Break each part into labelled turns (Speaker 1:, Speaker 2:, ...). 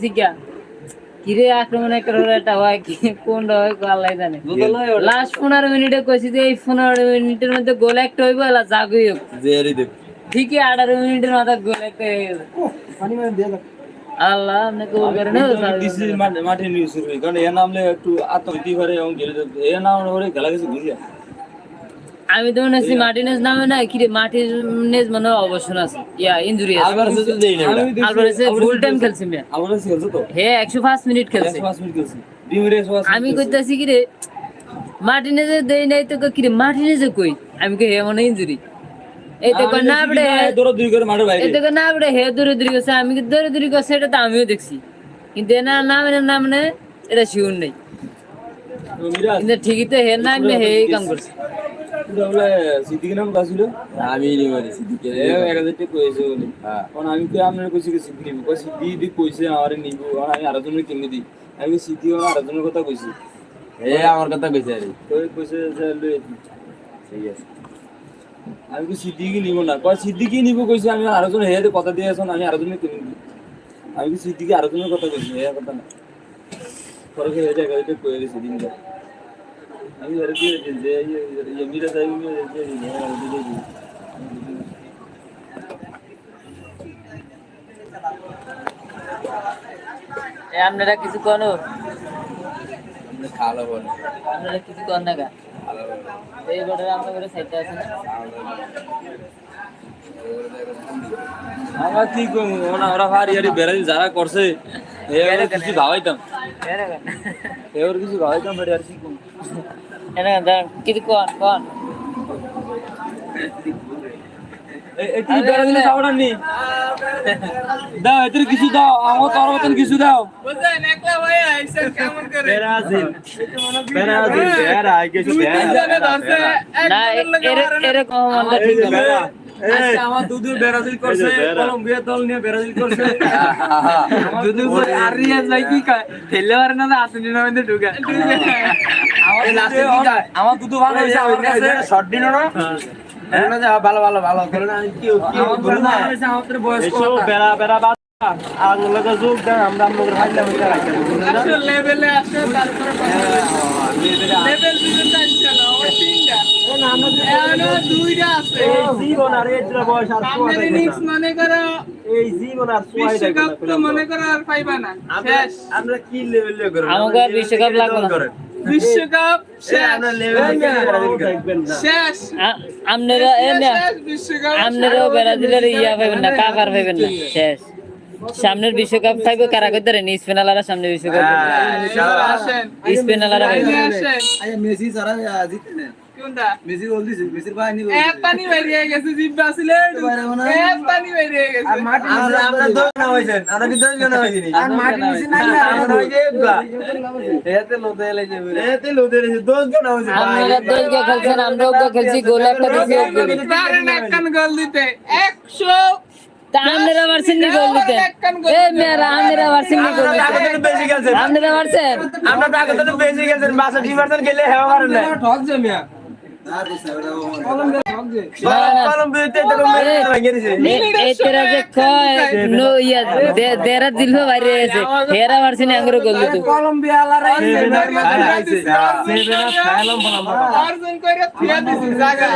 Speaker 1: শিক্ষা কিরে আক্রমণ একটা হয় কি কোনটা হয় আল্লাহ জানে। লাস্ট 15 মিনিটে কইছি যে এই 15 মিনিটের মধ্যে গোল একটা হইব আলা জাগুই হোক ঠিকই 18 মিনিটের মাথা গোল একটা হয়ে গেছে। আল্লাহ আপনি গোল করে
Speaker 2: মাঠে নিয়ে শুরু কারণ এ নামলে একটু আত্মহত্যা করে এবং এ নাম খেলা গেছে বুঝিয়া
Speaker 1: আমি তো মনে হচ্ছি মার্টিনেজ নামে না কি রে মার্টিনেজ মানে অবসর আছে ইয়া ইনজুরি আছে
Speaker 2: আলভারেজে দেই না
Speaker 1: আলভারেজে ফুল টাইম খেলছে মিয়া
Speaker 2: আলভারেজ খেলছে তো
Speaker 1: হে 105 মিনিট খেলছে
Speaker 2: 105 মিনিট খেলছে ডিমিরেস
Speaker 1: আমি কইতাছি কি রে মার্টিনেজে দেই নাই তো কি রে মার্টিনেজে কই আমি কই হে মনে ইনজুরি এই তো কই না বড়ে
Speaker 2: দৌড়াদৌড়ি করে মাঠের বাইরে
Speaker 1: এই তো কই না বড়ে হে দৌড়াদৌড়ি করছে আমি কি দৌড়াদৌড়ি করছে এটা তো আমিও দেখছি কিন্তু এনা নামে এটা শিওর নেই কিন্তু ঠিকই তো হে নাম হে কাম করছে
Speaker 2: বলে সিদ্দিকের নাম কাছিল আমি নি মানে সিদ্দিকে 1000 টাকা কইছে বলে কোন আমি তো আপনার কইছি কি সিদ্দিক নিব কই সিদ্দিক দি কইছে আমারে নিব আর আমি আরেকজনের কিনে দিই আমি সিদ্দিক আর আরেকজনের কথা কইছি আমার কথা কইছে আরে কইছে যে ঠিক আছে আমি কি সিদ্দিকই নিব না কই সিদ্দিকই নিব কইছে আমি আরেকজন হেতে কথা দিয়েছন আমি আরেকজনের কিনে দিই আমি কি সিদ্দিকই আরেকজনের কথা কইছি এই কথা না পরে এই জায়গাতে কই গেছে দিনটা আমি আর কি যে ये मेरा टाइम में
Speaker 1: আপনারা কিছু কোন
Speaker 2: খাওয়া বল
Speaker 1: আপনারা কিছু কোন না এই বড় আমরা করে সাইডে আছে না
Speaker 2: আমরা কি কম ওরা ভারি আরে বেরাই যারা করছে এর কিছু ভাবাইতাম এর কিছু ভাবাইতাম বেরে আর কি কম
Speaker 1: এনা দাঁড়ান কিছু কোন
Speaker 2: এটি বেরা দিলে সাউন্ড নি দাও এদের কিছু দাও আমার তোর মতন কিছু দাও
Speaker 3: বুঝছেন একলা ভাই আইছেন কেমন করে
Speaker 2: বেরাজিল বেরা কিছু
Speaker 1: না এরকম আমরা ঠিক না
Speaker 2: আজকে আমার দুদু ব্রাজিল করছে কলম্বিয়া দল নিয়ে ব্রাজিল করছে
Speaker 3: দুদু আর রিয়াজ ভাই কি কয় ঠেলে পারে না আর্জেন্টিনার মধ্যে ঢুকে
Speaker 2: আমার দুদু ভালো হইছে আমার কাছে শর্ট দিন না ভালো করে না কি বলবো না আমাদের বয়স কত বেরা বেরা আর লগা যোগ দেন আমরা লোকের ফাইলাম এটা রাখতে
Speaker 3: আসলে লেভেলে আসে তারপরে লেভেল বিজনেস আইছালো ও তিনটা না আমরা দুইটা আছে
Speaker 2: জীবন আর এর বয়স আর
Speaker 3: আমাদের নিক্স মনে করো
Speaker 2: এই জীবন আর সোয়াই
Speaker 3: বিশ্বকাপ তো মনে করো আর পাইবা না শেষ
Speaker 2: আমরা কি লেভেলে করব
Speaker 1: আমাদের বিশ্বকাপ লাগবে না
Speaker 3: বিশ্বকাপ শেষ
Speaker 2: আমরা লেভেলে দেখবেন না
Speaker 3: শেষ
Speaker 1: আপনারা এনা
Speaker 3: বিশ্বকাপ
Speaker 1: আপনারাও ব্রাজিলের ইয়া পাবেন না কাকার পাবেন না শেষ সামনের বিশ্বকাপ থাকবে কারা কইতে রে স্পেনালারা সামনে বিশ্বকাপ
Speaker 3: আসেন
Speaker 1: স্পেনালারা
Speaker 3: আসেন
Speaker 4: আরে মেসি সারা জিততে না
Speaker 3: কোনটা
Speaker 4: মেসি গোল দিছে মেসির বাহিনী
Speaker 3: এক পানি বেরিয়ে গেছে জিব্বা ছিল এক পানি বেরিয়ে গেছে
Speaker 4: আর মাটি আমরা দোষ না হইছেন আমরা কি দোষ না হইনি আর মাটি নিছে না আমরা হইছে এতে লোদে এলাইছে এতে লোদে এলাইছে দোষ না হইছে
Speaker 1: আপনারা দল কে খেলছেন আমরাও কে খেলছি গোল একটা দিছি
Speaker 3: পারেন একখান গোল দিতে 100
Speaker 1: তা আপনারা পারছেন নি গোল দিতে এই মেরা আপনারা পারছেন নি গোল দিতে
Speaker 4: বেশি গেছে
Speaker 1: আপনারা পারছেন
Speaker 4: আমরা তো আগে তো বেশি গেছেন 62% গেলে হেওয়া পারেন না ঠক যে মিয়া কলম্বিয়াতে তো ভেঙে দিছে
Speaker 1: এই তেরা যে কয় নো ইয়া দেরা দিল বাইরে আছে হেরা পারছেন আঙ্গুর গোল দিতে
Speaker 4: কলম্বিয়া আলারা
Speaker 3: অর্জন করে ফিয়া দিছে জায়গা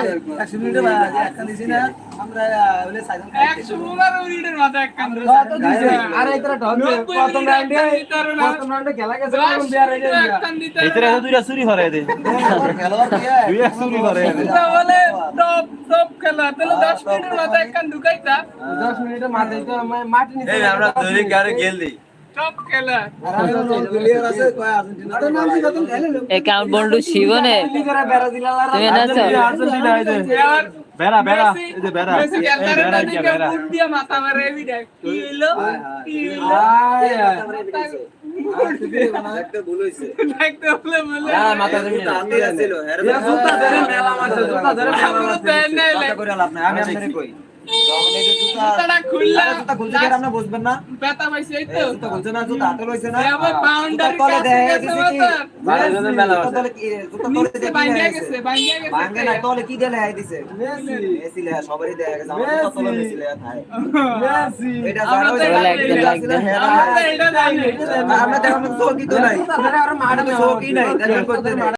Speaker 4: 100 মিনিটে একটা দিছি না আমরা বলে সাইজন
Speaker 3: 100 ওভার উইডের মাথা একখান
Speaker 4: কত দিছে আর এইতরা ঠক প্রথম রাউন্ডে খেলা গেছে কলম্বিয়া রেডি
Speaker 2: এতরে দুইটা চুরি করে দে
Speaker 4: খেলোয়াড়
Speaker 2: দুইটা চুরি করে
Speaker 3: বলে টপ খেলা তাহলে 10 মিনিটের মাথা একখান ঢুকাইতা
Speaker 4: 10 মিনিটে মাথায় তো মাটি নিচে
Speaker 2: এই আমরা দুই গারে গেল দি
Speaker 3: টপ খেলা
Speaker 4: প্লেয়ার আছে কয় আর্জেন্টিনা তো নাম কি কত খেলে
Speaker 1: একাউন্ট বন্ডু শিবনে
Speaker 4: লিগারে বেরা দিলালারা
Speaker 1: তুমি নাছো
Speaker 2: আর্জেন্টিনা আইছে বেরা বেরা এই যে বেরা
Speaker 3: মেসি খেলতারে না দিকে বুট দিয়ে মাথা মারে এভিডে কি হইলো
Speaker 4: একটা ভুল হইছে
Speaker 3: দেখতে বলে বলে
Speaker 4: মাথা জমি আন্দি ছিল জুতা ধরে মেলা মারছে জুতা ধরে মেলা মারছে
Speaker 3: আমরা দেন নাই
Speaker 4: কথা করে লাভ নাই আমি আপনারে কই যখন এই যে
Speaker 3: জুতাটা খুললা
Speaker 4: জুতা খুলছে কি আর আমরা বুঝবেন না?
Speaker 3: ব্যথা পাইছে এই তো
Speaker 4: জুতা খুলছে না, জুতা হাতে লইছে না?
Speaker 3: আবার বাউন্ডারি
Speaker 4: জুতার তলে
Speaker 3: কাছে
Speaker 4: দেখাই
Speaker 3: গেছে
Speaker 4: দিছে কি?
Speaker 3: মাথা
Speaker 4: জুতার তলে কি? জুতার তলে
Speaker 3: নিচে
Speaker 4: দিয়ে কি
Speaker 3: ভাঙ্গা
Speaker 4: দেখা
Speaker 3: গেছে
Speaker 4: গেছে?
Speaker 3: ভাঙ্গা গেছে
Speaker 4: ভাঙ্গে না, তলে কি দিয়ে লেখাই দিছে? মেসি লেখা, সবারই দেখা গেছে। আমার জুতার তলে মেসি লেখা থাকে। এটা
Speaker 3: আমরা
Speaker 4: জানো
Speaker 3: তো
Speaker 4: যে
Speaker 1: এটা
Speaker 4: লেখা
Speaker 1: একদম
Speaker 4: ছিল, হ্যাঁ,
Speaker 3: আমরা তো এটা জানি
Speaker 4: আমরা দেখানোর চৌকি তো নাই। আমরা তো চৌকি নাই, দেখা করতে নাই।